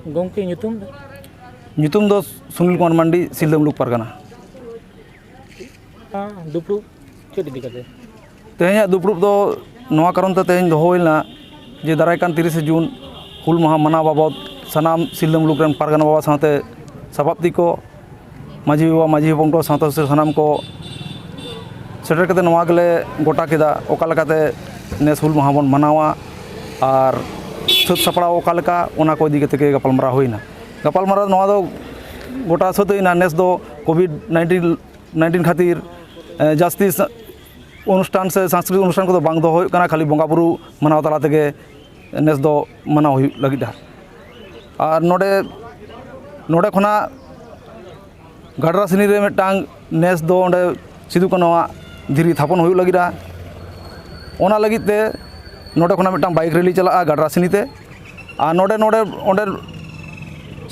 गंके nyutum do Sunil Kumar Mandi SILDA MULUK Pargana दुपड़ू चेक इदी करते तेहैं दुपड़ूब दो नोआ कारण ते तेहैं दोहोइना जे दारायकान 30 जून हुल माहा मनाव बाबद सानाम SILDA MULUK रेन पारगाना बाबा साथे सभापति को माझी बाबा माझी हपन को साथे सानाम को सेटर कते नोआ गेले गोटा केदा ओका लेकाते नेस हुल माहा बन मनावा और सात सपड़ा ओका लेका ओना को इदी कते गपालमारा होइना गपालमारा नोआ दो गोटा सतइना नेस दो कोविड-19 खातिर जास्ती अनुष्ठान से सांस्कृतिक अनुष्ठान को बांग दो होय खाली बंगा बुरु मनाव तला तेगे नेस दो मनाव हुई लगिदा और नोडे खना गाडरासिनी रे मिटांग नेस दो ओंडे सिदु कानुआ धीरी थापन हुई लगिदा ओना लगिते नोडे खना मिटांग बाइक रैली चला गाडरासिनी ते और नोडे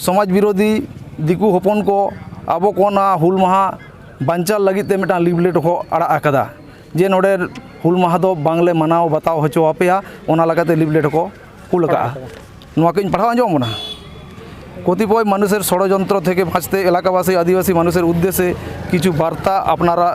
समाज विरोधी दिकू हपन को आबो कोना हुल माहा बांचाल लगिते मिटांग लिफलेट को आड़ा आकादा जे नोडे हुल माहा दो बांगले मनाव बताओ हचो आपेया ओना लगाते लिफलेट को कुल का नोआ किन पढ़ाओ आंजमना कतिपय मानुषेर षड़यंत्र थेके बाँचते एलाकाबासी आदिवासी मानुषेर उद्देश्ये किछु बार्ता आपनारा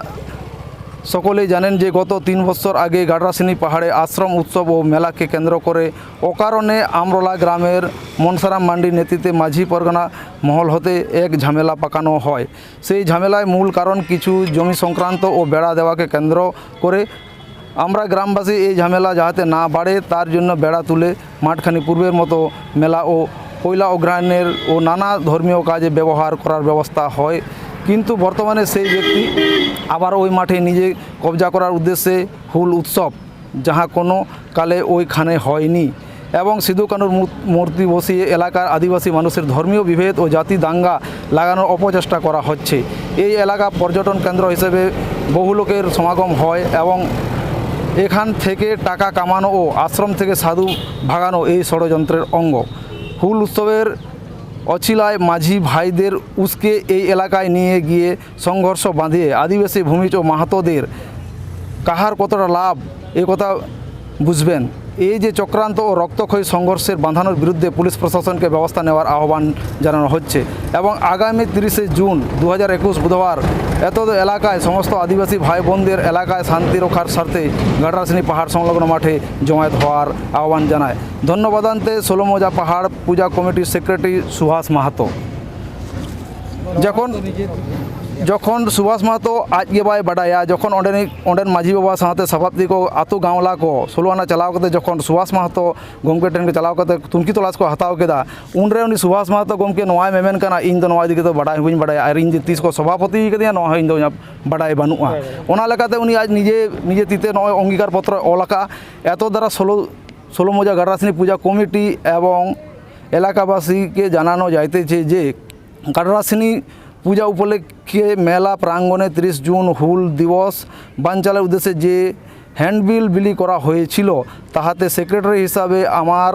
सकलेई जानेन जे गत 3 बछर आगे गाडरासिनी पहाड़े आश्रम उत्सव और मेला के केंद्र करे अकारणे आमरोला ग्रामेर मनसाराम मांडी नेतृत्वे माझी परगना महल होते एक झमेला पाकानो हय सेई झमेलाय मूल कारण किछु जमी संक्रांत और बेड़ा देवा के केंद्र करे आमरा ग्रामबासी এই झमेला যাতে না বাড়ে তার জন্য বেড়া তুলে মাঠখানি পূর্বের মতো মেলা ও কয়লা অগ্রায়ণের ও নানা ধর্মীয় কাজে ব্যবহার করার ব্যবস্থা হয় কিন্তু বর্তমানে সেই ব্যক্তি আবার ওই মাঠে নিজে কবজা করার উদ্দেশ্যে হুল উৎসব যাহা কোনো কালে ওইখানে হয়নি এবং সিধু কানুর মূর্তি বসিয়ে এলাকার আদিবাসী মানুষের ধর্মীয় বিভেদ ও জাতি দাঙ্গা লাগানোর অপচেষ্টা করা হচ্ছে এই এলাকা পর্যটন কেন্দ্র হিসেবে বহু লোকের সমাগম হয় এবং এখান থেকে টাকা কামানো ও আশ্রম থেকে সাধু ভাগানো এই ষড়যন্ত্রের অঙ্গ হুল উৎসবের অছিলায় মাঝি ভাইদের উস্কে এই এলাকায় নিয়ে গিয়ে সংঘর্ষ বাঁধিয়ে আদিবাসী ভূমিজ ও মাহাতোদের কাহার কতটা লাভ এই কথা বুঝবেন এই যে চক্রান্ত ও রক্তক্ষয়ী সংঘর্ষের বাঁধানোর বিরুদ্ধে পুলিশ প্রশাসনকে ব্যবস্থা নেওয়ার আহ্বান জানানো হচ্ছে এবং আগামী 30 জুন 2021 বুধবার এত এলাকায় সমস্ত আদিবাসী ভাই বোনদের এলাকায় শান্তি রক্ষার স্বার্থে গাডরাসিনী পাহাড় সংলগ্ন মাঠে জমায়েত হওয়ার আহ্বান জানায় ধন্যবাদান্তে 16 মৌজা পাহাড় পূজা কমিটির সেক্রেটারি সুভাষ মাহাতো যখন সুভাষ মাহাতো আজকে বাই বাড়ায়া যখন ওঁডেন মাঝি বাবা সাথে সভাপতি को आतु गाँवला को सोलवाना चलाव करते जखन सुभाष माहातो गमके टेन के चलाव करते तुमकी तलाश को हताव केदा उनरे उनी सुभाष माहातो गमके नोआय मेमेन कना इन दो नोआय दिके तो बड़ाई हुई बड़ाई और इन तीस को सभापति कदिया नोआ इन दो बड़ाई बानुआ ओना लेकाते उनी आज निजे तीते नोय अंगीकार पत्र ओलाका एत द्वारा 16 मौजा गाडरासिनी पूजा कमिटी एवं एलाकाबासी के जानानो जाइतेछे जे गाडरासिनी पूजा उपलक्षे मेला प्रांगणे 30 जून हुल दिवस बांचालेर उद्देश्ये जे हैंडबिल बिली करा हयेछिलो ताहाते सेक्रेटारि हिसाबे आमार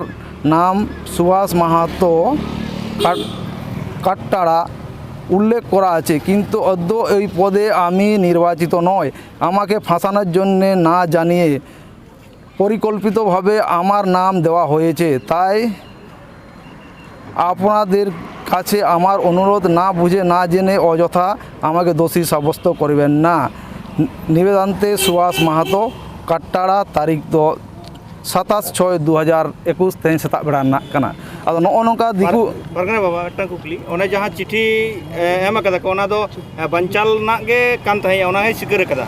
नाम सुभाष माहातो काट्टाड़ा उल्लेख करा आछे किन्तु अद्य एई पदे आमी निर्वाचित नय आमाके फाँसानोर जन्य ना जानिए परिकल्पितभावे आमार नाम देवा हयेछे ताई आपनादेर কাছে আমার অনুরোধ না বুঝে না জেনে অযথা আমাকে দোষী সাব্যস্ত করবেন না নিবেদনতে সুভাষ মাহাতো কাট্টাড়া তারিখ 27/6/2021 तेज सेता बेड़ा ना कना आदो नो नोका दिकू परगना बाबा एकटा कुकली ओने जहां चिठी एम कदा को ओना दो बंचाल ना गे कान तहे ओना है सिकर कदा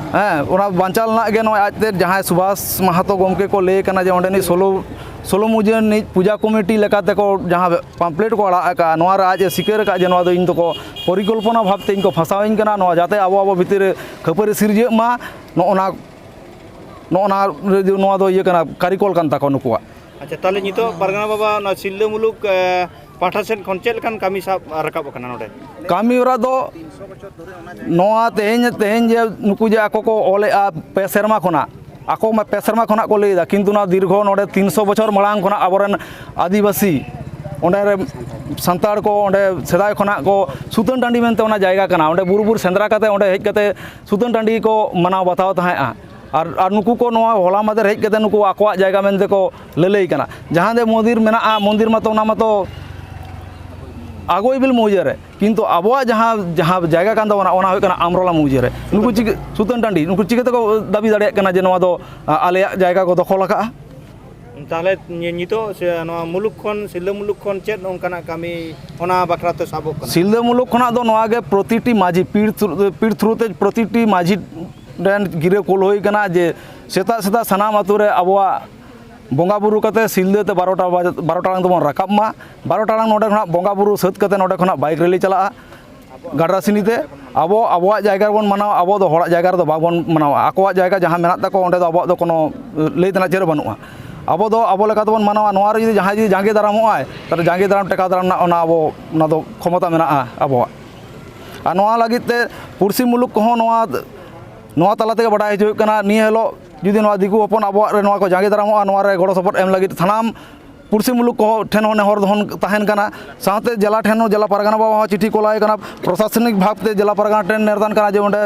ओना बंचाल ना गे नो आजते जहां सुभाष माहातो गमके को ले कना जे ओंडे नि 16 मुजन पूजा कमिटी लेकाते को जहाँ पम्पलेट को आड़ा का नोआर आज सिकर का जे नोआ दो इन तो को परिकल्पना भावते इनको फसाविन कना नोआ जाते आबो भीतर खपरे सिरजे मा नोना नोआ दो ये कना कारिकल कान ताको नुकुआ अच्छा ताले नितो परगना बाबा ना सिल्दा मुलुक पाठा सेन खन चेल कान कामी साब रकाब कना नोडे कामी ओरा दो नोआ तेहेन जे नुकु जे आको को ओले आ पे शर्मा खना आको मा पेसरमा खना को लेदा किंतु ना दीर्घ नोडे 300 बछर मांग खना आबरन आदिवासी ओंडे सान्ताड़ को ओंडे सेदाय खना को सुतन टांडी मेनते ओना जायगा कना ओंडे बुरबुर सेंद्रा काते ओंडे हेज काते सुतन टांडी को मनाव बताव ताहेआ और नुकु को नोआ होला मादर हेज काते नुकु आकोआ जायगा मेनते को ललई कना जहां दे मंदिर मेना मंदिर मातो ओना मातो आगोइबिल मौजे रे किंतु आबोआ जहां जहां जायगा कान ताबोना ओना हुई काना आमरोला मौजे रे नुकु चिक सुतन टांडी नुकु चिकते को दाबी दाड़े काना जे नोआ दो आलेया जायगा को दखल आका ताहले नितो से नोआ मुलुक खन सिल्दा मुलुक खन चेत ओनकाना कामी ओना बखराते साबो कना सिल्दा मुलुक खना दो नोआ गे प्रतिटी माझी पीर थ्रुते प्रतिटी माझी रेन गिरे कोल होई काना जे सेता सेता सनाम आतु रे आबोआ बोंगा बुरु कते सिल्दा ते 12 टांग तो राकाब मा 12 टांग नोडे खना बोंगा बुरु सत कते नोडे खना बाइक रैली चला गाडरा सिनीते आबो आबोआ जायगा बोन मनाव आबो दो होड़ा जायगा रे दो बाबोन मनाव आकोआ जायगा जहां मेना ताको ओंडे दो आबो दो कोनो लई तना चेर बनुआ आबो दो आबो लेका तबन मनावा नोआ रे जहां जी जांगे दारामोआय तारे जांगे दाराम टेका दाराम ना ओना आबो ना दो क्षमता मेना आबोआ आ नोआ लागिते पुरसी मुलुक को नोआ तालाते बाडाय हिजुग कना नि हेलो जुदी नोआ दिकु हपन आबोआ रे नोआ को जांगे दारामोआ नोआ रे गड़ो सपोर्ट एम लगित थानाम पुरसी मुलुक को ठेन होने हर धन तहन कना साथे जिला ठेन जिला परगना बाबा चिठी कोलाय कना प्रशासनिक भावते जिला परगना ठेन निर्धान कना जे ओंडे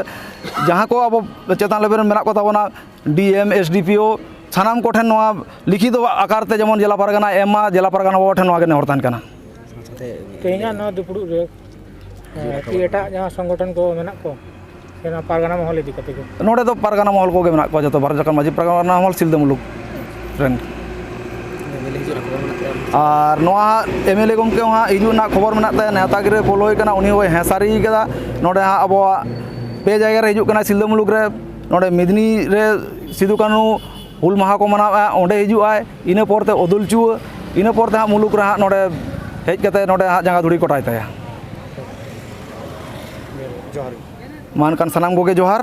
जहां को अब चेतान लेवल मेना को ताबोना डीएम एसडीपीओ सानाम को ठेन नोआ लिखित आकार ते जेमन जिला परगना एमा जिला परगना बाबा ठेन नोआ गे नेहर तहन कना तेना ना दुपुड़ु रे कि एटा जहां संगठन को मेना को केना परगना महल इदी कते को नोडे तो परगना महल को गे मेना को जतो बारजका माजी परगना महल सिल्दा मुलुक फ्रेंड और नोआ एमएलए गमके वहाँ हिजू ना खबर मेना ते नेता गिरे कोलोय कना उनी होय हेसारी कदा नोडे हा आबोआ पे जायगा रे हिजू कना सिल्दा मुलुक रे नोडे मिदनी रे सिदु कानू हुल माहा को मनावा ओंडे हिजू आय इना पोरते ओदुलचु इना पोरते हा मुलुक रे हा नोडे हेज कते नोडे हा जंगा धुड़ी कोटाय ताया जोहार मान कान सनाम गोगे जोहार।